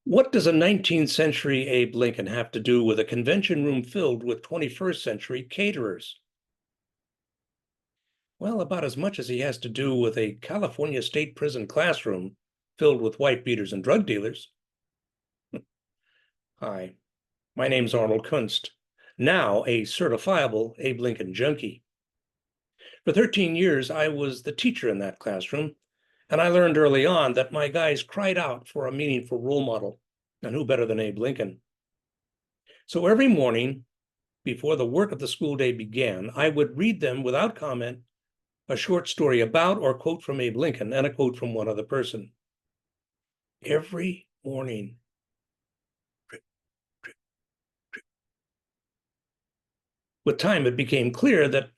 What does a 19th century Abe Lincoln have to do with a convention room filled with 21st century caterers? Well, about as much as he has to do with a California state prison classroom filled with wife beaters and drug dealers. Hi, my name's Arnold Kunst, now a certifiable Abe Lincoln junkie. For 13 years, I was the teacher in that classroom, and I learned early on that my guys cried out for a meaningful role model, and who better than Abe Lincoln? So every morning, before the work of the school day began, I would read them without comment a short story about or quote from Abe Lincoln and a quote from one other person. Every morning. Drip, drip, drip. With time, it became clear that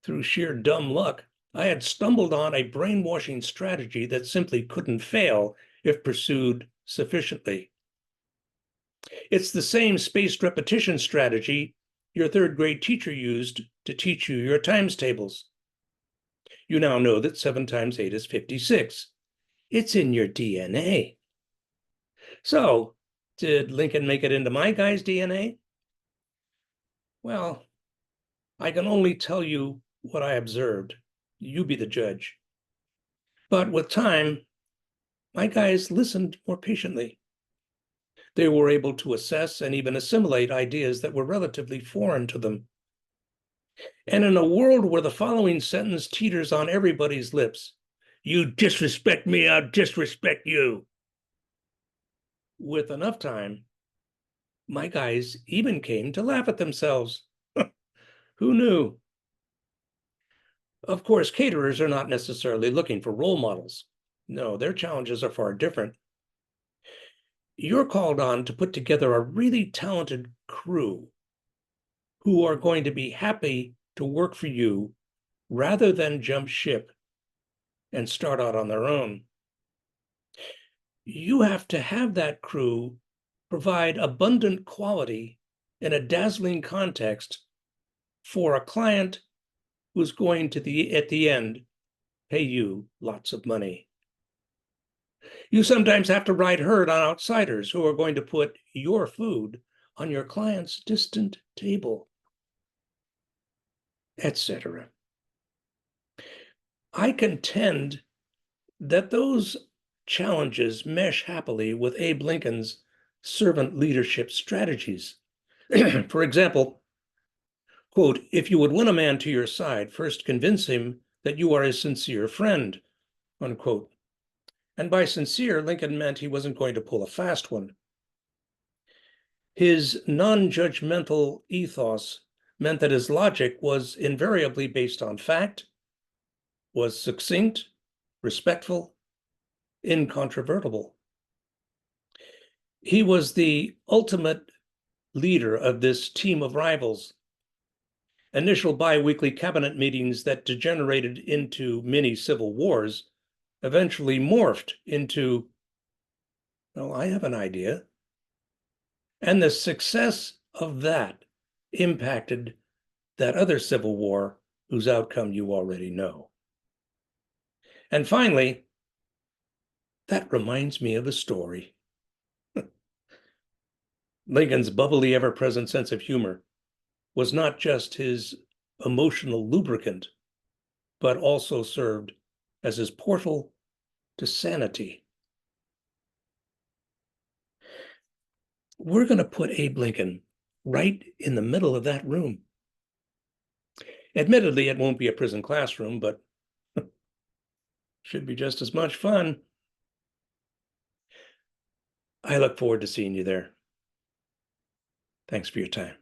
through sheer dumb luck, I had stumbled on a brainwashing strategy that simply couldn't fail if pursued sufficiently. It's the same spaced repetition strategy your third grade teacher used to teach you your times tables. You now know that 7 times 8 is 56. It's in your DNA. So, did Lincoln make it into my guy's DNA? Well, I can only tell you what I observed. You be the judge. But with time, my guys listened more patiently. They were able to assess and even assimilate ideas that were relatively foreign to them. And in a world where the following sentence teeters on everybody's lips, you disrespect me, I'll disrespect you. With enough time, my guys even came to laugh at themselves. Who knew? Of course, caterers are not necessarily looking for role models. No, their challenges are far different. You're called on to put together a really talented crew who are going to be happy to work for you rather than jump ship and start out on their own. You have to have that crew provide abundant quality in a dazzling context for a client who's going to, at the end, pay you lots of money. You sometimes have to ride herd on outsiders who are going to put your food on your client's distant table, etc. I contend that those challenges mesh happily with Abe Lincoln's servant leadership strategies. For example, quote, if you would win a man to your side, first convince him that you are his sincere friend, unquote. And by sincere, Lincoln meant he wasn't going to pull a fast one. His non-judgmental ethos meant that his logic was invariably based on fact, was succinct, respectful, incontrovertible. He was the ultimate leader of this team of rivals. Initial bi-weekly cabinet meetings that degenerated into mini civil wars eventually morphed into, well, I have an idea. And the success of that impacted that other civil war whose outcome you already know. And finally, that reminds me of a story. Lincoln's bubbly, ever-present sense of humor was not just his emotional lubricant, but also served as his portal to sanity. We're going to put Abe Lincoln right in the middle of that room. Admittedly, it won't be a prison classroom, but should be just as much fun. I look forward to seeing you there. Thanks for your time.